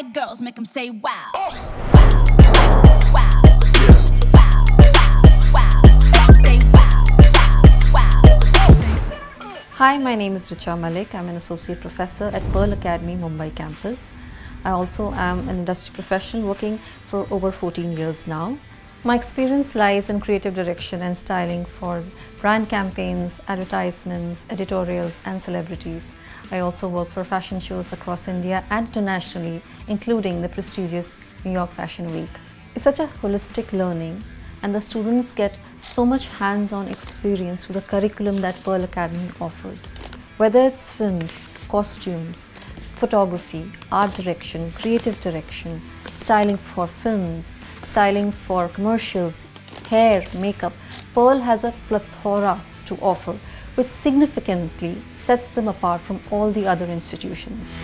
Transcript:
bad girls, make them say wow. Wow, wow, wow. Wow, wow, wow. Make 'em say wow, wow, wow. Hi, my name is Richa Malik. I'm an associate professor at Pearl Academy Mumbai campus. I also am an industry professional working for over 14 years now. My experience lies in creative direction and styling for brand campaigns, advertisements, editorials, and celebrities. I also work for fashion shows across India and internationally, including the prestigious New York Fashion Week. It's such a holistic learning, and the students get so much hands-on experience through the curriculum that Pearl Academy offers. Whether it's films, costumes, photography, art direction, creative direction, styling for films, styling for commercials, hair, makeup, Pearl has a plethora to offer, which significantly sets them apart from all the other institutions.